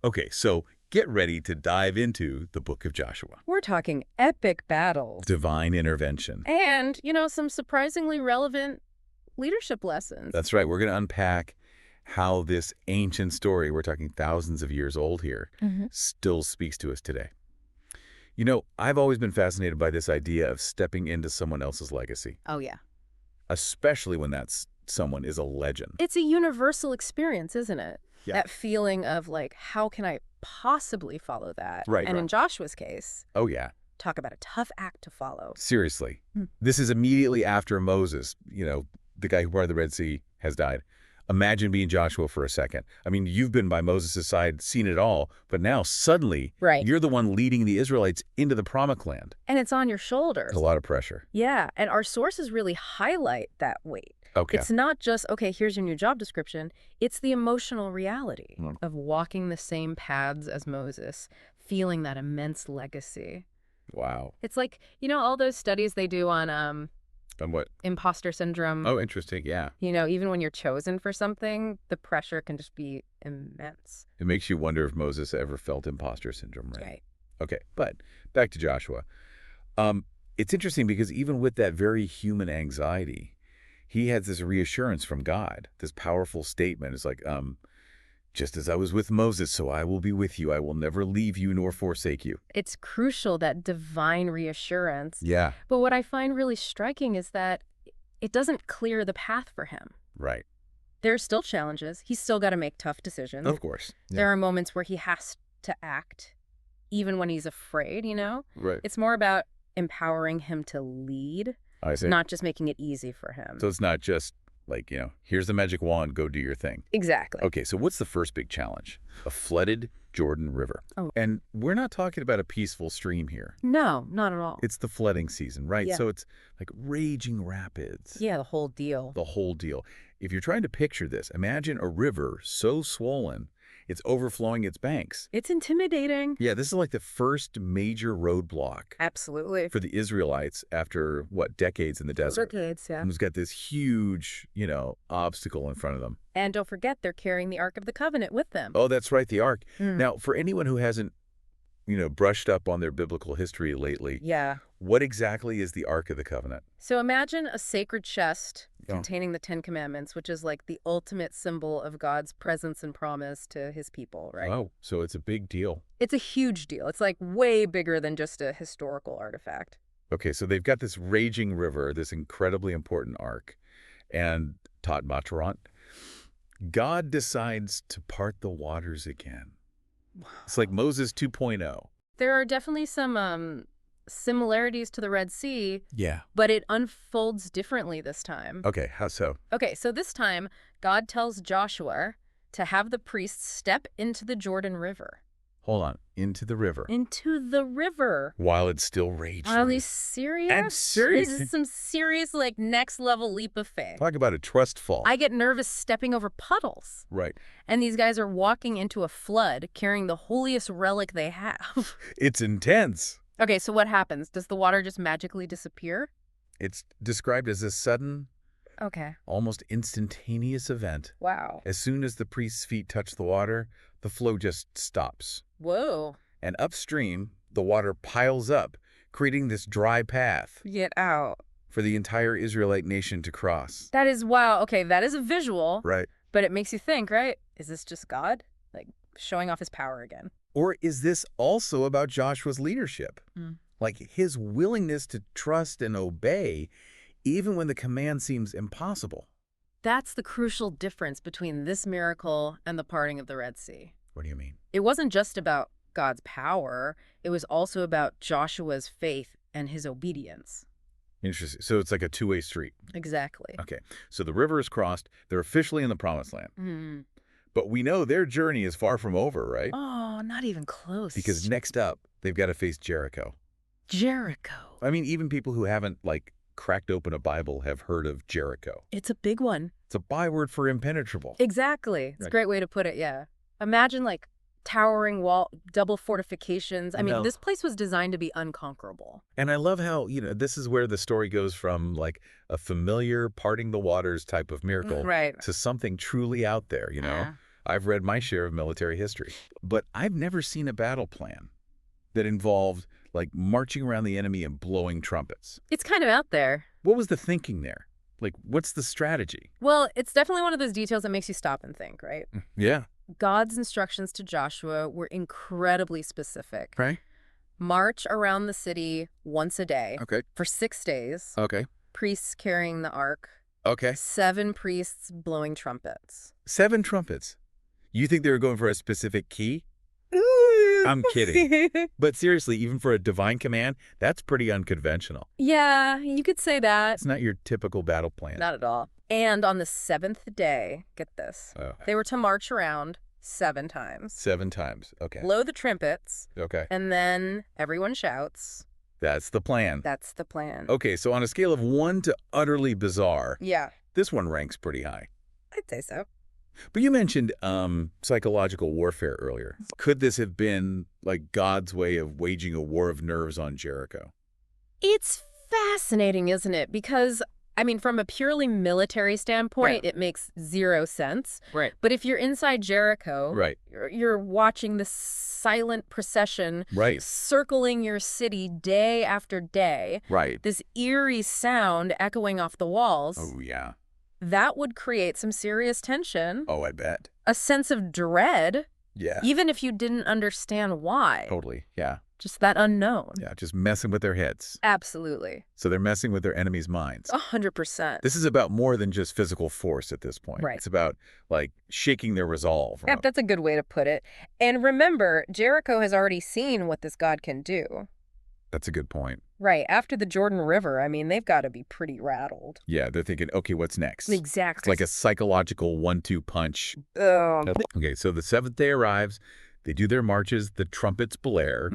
Okay, so get ready to dive into the book of Joshua. We're talking epic battles. Divine intervention. And, some surprisingly relevant leadership lessons. That's right. We're going to unpack how this ancient story, we're talking thousands of years old here, still speaks to us today. I've always been fascinated by this idea of stepping into someone else's legacy, Oh, yeah. especially when that someone is a legend. It's a universal experience, isn't it? Yeah. That feeling of, how can I possibly follow that? Right, And right. in Joshua's case, Oh, yeah. talk about a tough act to follow. Seriously. This is immediately after Moses, the guy who parted the Red Sea, has died. Imagine being Joshua for a second. I mean, you've been by Moses' side, seen it all, but now suddenly Right. you're the one leading the Israelites into the promised land. And it's on your shoulders. There's a lot of pressure. Yeah, and our sources really highlight that weight. Okay. It's not just, okay, here's your new job description. It's the emotional reality of walking the same paths as Moses, feeling that immense legacy. Wow. It's like, all those studies they do on And what? imposter syndrome. Oh, interesting. Yeah. Even when you're chosen for something, the pressure can just be immense. It makes you wonder if Moses ever felt imposter syndrome, right? Right. Okay, but back to Joshua. It's interesting because even with that very human anxiety, he has this reassurance from God, this powerful statement. It's like, just as I was with Moses, so I will be with you. I will never leave you nor forsake you. It's crucial, that divine reassurance. Yeah. But what I find really striking is that it doesn't clear the path for him. Right. There are still challenges. He's still got to make tough decisions. Of course. Yeah. There are moments where he has to act, even when he's afraid, Right. It's more about empowering him to lead, I see. not just making it easy for him. So it's not just like, here's the magic wand, go do your thing. Exactly. Okay, so what's the first big challenge? A flooded Jordan River. Oh. And we're not talking about a peaceful stream here. No, not at all. It's the flooding season, right? Yeah. So it's like raging rapids. Yeah, the whole deal. The whole deal. If you're trying to picture this, imagine a river so swollen, it's overflowing its banks. It's intimidating. Yeah, this is like the first major roadblock Absolutely. for the Israelites after, decades in the desert. Decades, yeah. And it's got this huge, obstacle in front of them. And don't forget, they're carrying the Ark of the Covenant with them. Oh, that's right, the Ark. Mm. Now, for anyone who hasn't, brushed up on their biblical history lately, Yeah. what exactly is the Ark of the Covenant? So imagine a sacred chest Yeah. containing the Ten Commandments, which is like the ultimate symbol of God's presence and promise to his people, right? Oh, so it's a big deal. It's a huge deal. It's like way bigger than just a historical artifact. Okay, so they've got this raging river, this incredibly important ark, and Tot Matarant, God decides to part the waters again. It's like Moses 2.0. There are definitely some similarities to the Red Sea, Yeah. but it unfolds differently this time. Okay, how so? Okay, so this time, God tells Joshua to have the priests step into the Jordan River. Hold on. Into the river. Into the river. While it's still raging. Are you serious? I'm serious. This is some serious, next level leap of faith. Talk about a trust fall. I get nervous stepping over puddles. Right. And these guys are walking into a flood carrying the holiest relic they have. It's intense. Okay, so what happens? Does the water just magically disappear? It's described as a sudden, Okay. almost instantaneous event. Wow. As soon as the priest's feet touch the water, the flow just stops. Whoa. And upstream, the water piles up, creating this dry path Get out. for the entire Israelite nation to cross. That is, wow. Okay, that is a visual, Right. but it makes you think, right? Is this just God? Showing off his power again. Or is this also about Joshua's leadership? Mm. Like his willingness to trust and obey, even when the command seems impossible. That's the crucial difference between this miracle and the parting of the Red Sea. What do you mean? It wasn't just about God's power. It was also about Joshua's faith and his obedience. Interesting. So it's like a two-way street. Exactly. Okay. So the river is crossed. They're officially in the promised land. Mm. But we know their journey is far from over, right? Oh, not even close. Because next up, they've got to face Jericho. Jericho. I mean, even people who haven't, cracked open a Bible have heard of Jericho. It's a big one. It's a byword for impenetrable. Exactly. It's Right. a great way to put it, yeah. Imagine, towering wall, double fortifications. I mean, No. this place was designed to be unconquerable. And I love how, this is where the story goes from, a familiar parting the waters type of miracle Right. to something truly out there, Uh, I've read my share of military history. But I've never seen a battle plan that involved, like, marching around the enemy and blowing trumpets. It's kind of out there. What was the thinking there? Like, what's the strategy? Well, it's definitely one of those details that makes you stop and think, right? Yeah. God's instructions to Joshua were incredibly specific. Right. March around the city once a day Okay. for 6 days. Okay. Priests carrying the ark. Okay. 7 priests blowing trumpets. 7 trumpets. You think they were going for a specific key? I'm kidding. But seriously, even for a divine command, that's pretty unconventional. Yeah, you could say that. It's not your typical battle plan. Not at all. And on the 7th day, get this, Oh. they were to march around 7 times. 7 times. Okay. Blow the trumpets, Okay. and then everyone shouts. That's the plan. That's the plan. Okay, so on a scale of 1 to utterly bizarre, Yeah, this one ranks pretty high. I'd say so. But you mentioned psychological warfare earlier. Could this have been like God's way of waging a war of nerves on Jericho? It's fascinating, isn't it? Because, I mean, from a purely military standpoint, Right. it makes 0 sense. Right. But if you're inside Jericho, Right. you're watching the silent procession Right. circling your city day after day, Right. this eerie sound echoing off the walls, Oh, yeah. that would create some serious tension, Oh, I bet. a sense of dread, Yeah. even if you didn't understand why. Totally. Yeah. Just that unknown. Yeah. Just messing with their heads. Absolutely. So they're messing with their enemies' minds. 100%. This is about more than just physical force at this point. Right. It's about, like, shaking their resolve. Yep, that's a good way to put it. And remember, Jericho has already seen what this God can do. That's a good point. Right. After the Jordan River, I mean, they've got to be pretty rattled. Yeah, they're thinking, okay, what's next? It's Exactly. like a psychological 1-2 punch. Oh. Okay, so the 7th day arrives. They do their marches. The trumpets blare.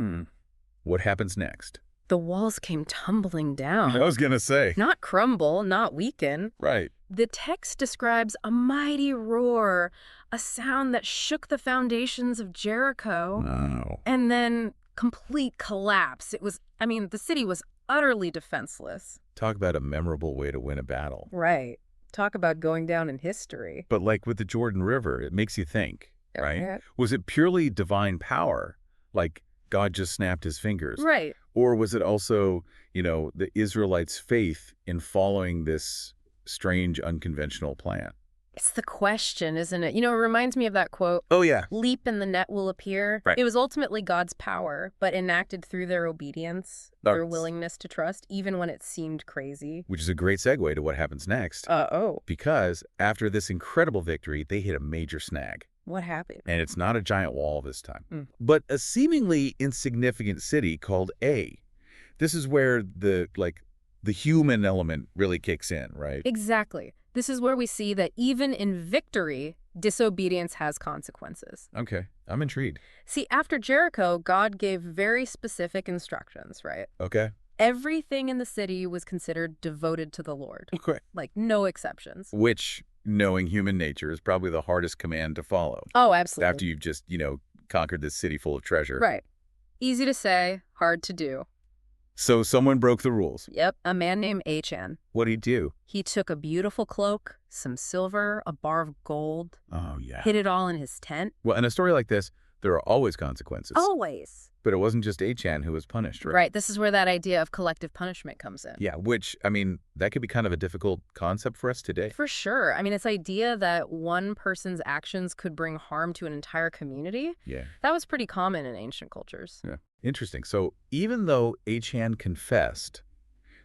What happens next? The walls came tumbling I down. was going to say. Not crumble, not weaken. Right. The text describes a mighty roar, a sound that shook the foundations of Jericho, Oh. and then complete collapse. The city was utterly defenseless. Talk about a memorable way to win a battle. Right. Talk about going down in history. But like with the Jordan River, it makes you think, right? Yeah. Was it purely divine power? Like God just snapped his fingers? Right. Or was it also, the Israelites' faith in following this strange, unconventional plan? It's the question, isn't it? It reminds me of that quote, Oh, yeah. leap and the net will appear. Right. It was ultimately God's power, but enacted through their obedience, their That's- willingness to trust, even when it seemed crazy. Which is a great segue to what happens next. Uh-oh. Because after this incredible victory, they hit a major snag. What happened? And it's not a giant wall this time, Mm. but a seemingly insignificant city called A. This is where the human element really kicks in, right? Exactly. This is where we see that even in victory, disobedience has consequences. Okay, I'm intrigued. See, after Jericho, God gave very specific instructions, right? Okay. Everything in the city was considered devoted to the Lord. Okay. Like, no exceptions. Which, knowing human nature, is probably the hardest command to follow. Oh, absolutely. After you've just, conquered this city full of treasure. Right. Easy to say, hard to do. So someone broke the rules. Yep, a man named Achan. What'd he do? He took a beautiful cloak, some silver, a bar of gold, Oh, yeah. hid it all in his tent. Well, in a story like this, there are always consequences. Always. But it wasn't just Achan who was punished, right? Right, this is where that idea of collective punishment comes in. Yeah, which, that could be kind of a difficult concept for us today. For sure. This idea that one person's actions could bring harm to an entire community, Yeah. that was pretty common in ancient cultures. Yeah. Interesting. So even though Achan confessed,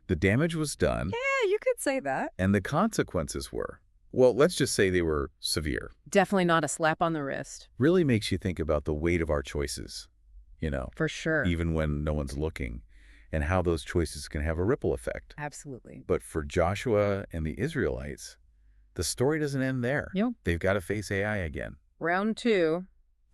the damage was done Yeah, you could say that. and the consequences were, well, let's just say they were severe. Definitely not a slap on the wrist. Really makes you think about the weight of our choices, For sure. even when no one's looking, and how those choices can have a ripple effect. Absolutely. But for Joshua and the Israelites, the story doesn't end there. Yep. They've got to face AI again. Round 2.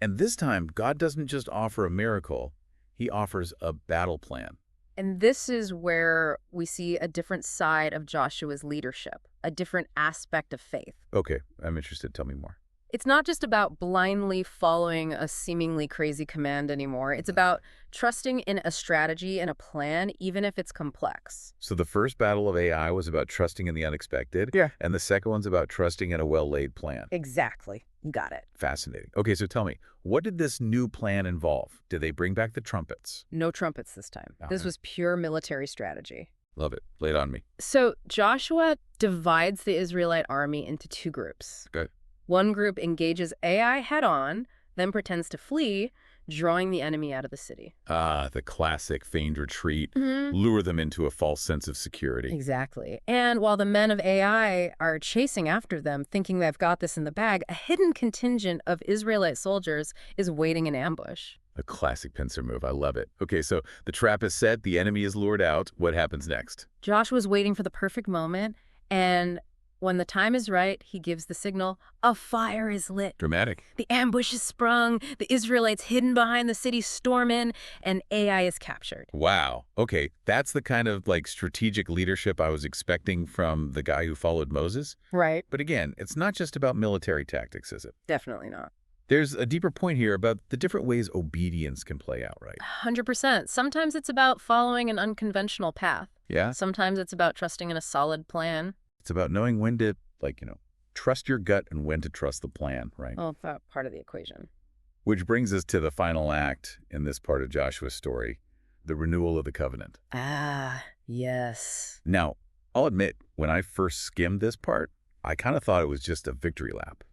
And this time, God doesn't just offer a miracle. He offers a battle plan. And this is where we see a different side of Joshua's leadership, a different aspect of faith. Okay, I'm interested. Tell me more. It's not just about blindly following a seemingly crazy command anymore. It's about trusting in a strategy and a plan, even if it's complex. So the first battle of AI was about trusting in the unexpected, Yeah. and the second one's about trusting in a well-laid plan. Exactly. You got it. Fascinating. Okay, so tell me, what did this new plan involve? Did they bring back the trumpets? No trumpets this time. All This right. was pure military strategy. Love it. Lay it on me. So Joshua divides the Israelite army into two groups. Good. One group engages AI head-on, then pretends to flee, drawing the enemy out of the city. Ah, the classic feigned retreat. Mhm. Lure them into a false sense of security. Exactly. And while the men of AI are chasing after them, thinking they've got this in the bag, a hidden contingent of Israelite soldiers is waiting in ambush. A classic pincer move. I love it. Okay, so the trap is set. The enemy is lured out. What happens next? Joshua's waiting for the perfect moment, and when the time is right, he gives the signal, a fire is lit. Dramatic. The ambush is sprung, the Israelites hidden behind the city storm in, and AI is captured. Wow. Okay, that's the kind of strategic leadership I was expecting from the guy who followed Moses. Right. But again, it's not just about military tactics, is it? Definitely not. There's a deeper point here about the different ways obedience can play out, right? 100%. Sometimes it's about following an unconventional path. Yeah? Sometimes it's about trusting in a solid plan. It's about knowing when to, trust your gut and when to trust the plan, right? Well, that part of the equation. Which brings us to the final act in this part of Joshua's story, the renewal of the covenant. Ah, yes. Now, I'll admit, when I first skimmed this part, I kind of thought it was just a victory lap,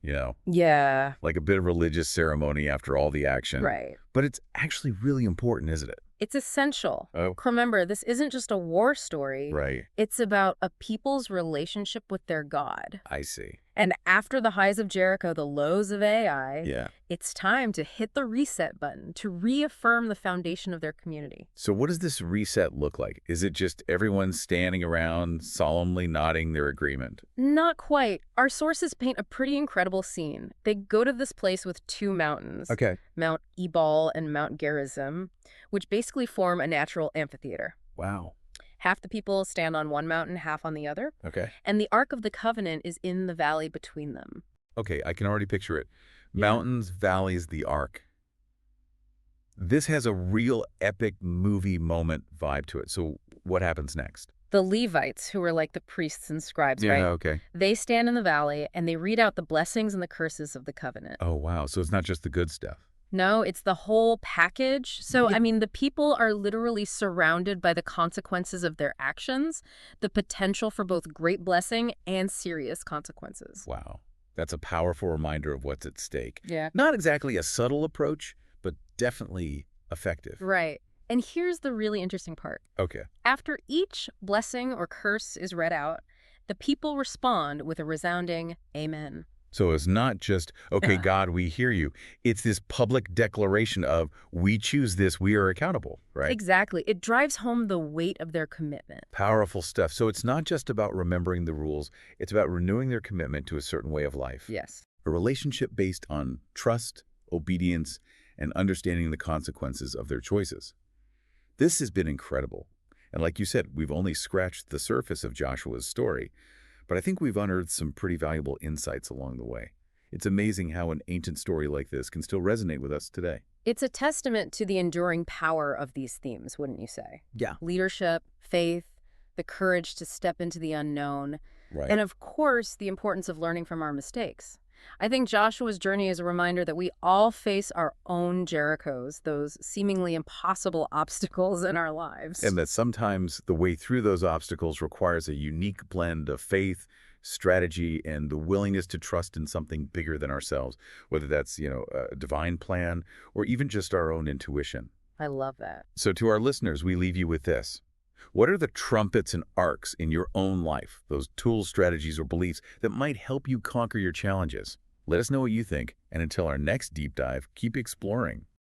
Yeah, like a bit of religious ceremony after all the action. right. But it's actually really important, isn't it? It's essential. Oh. Remember, this isn't just a war story. Right. It's about a people's relationship with their God. I see. And after the highs of Jericho, the lows of AI, Yeah. it's time to hit the reset button to reaffirm the foundation of their community. So what does this reset look like? Is it just everyone standing around solemnly nodding their agreement? Not quite. Our sources paint a pretty incredible scene. They go to this place with two mountains, Okay. Mount Ebal and Mount Gerizim, which basically form a natural amphitheater. Wow. Half the people stand on one mountain, half on the other, Okay. and the Ark of the Covenant is in the valley between them. Okay, I can already picture it. Yeah. Mountains, valleys, the ark. This has a real epic movie moment vibe to it. So what happens next? The Levites, who are like the priests and scribes, right? Okay. They stand in the valley and they read out the blessings and the curses of the covenant. Oh, wow. So it's not just the good stuff. No, it's the whole package. So, Yeah. I mean, the people are literally surrounded by the consequences of their actions, the potential for both great blessing and serious consequences. Wow. That's a powerful reminder of what's at stake. Yeah. Not exactly a subtle approach, but definitely effective. Right. And here's the really interesting part. Okay. After each blessing or curse is read out, the people respond with a resounding amen. So it's not just, okay, God, we hear you. It's this public declaration of, we choose this, we are accountable, right? Exactly. It drives home the weight of their commitment. Powerful stuff. So it's not just about remembering the rules. It's about renewing their commitment to a certain way of life. Yes. A relationship based on trust, obedience, and understanding the consequences of their choices. This has been incredible. And like you said, we've only scratched the surface of Joshua's story. But I think we've unearthed some pretty valuable insights along the way. It's amazing how an ancient story like this can still resonate with us today. It's a testament to the enduring power of these themes, wouldn't you say? Yeah. Leadership, faith, the courage to step into the unknown, Right. and of course, the importance of learning from our mistakes. I think Joshua's journey is a reminder that we all face our own Jerichos, those seemingly impossible obstacles in our lives. And that sometimes the way through those obstacles requires a unique blend of faith, strategy, and the willingness to trust in something bigger than ourselves, whether that's, a divine plan or even just our own intuition. I love that. So to our listeners, we leave you with this. What are the trumpets and arcs in your own life, those tools, strategies, or beliefs that might help you conquer your challenges? Let us know what you think, and until our next deep dive, keep exploring.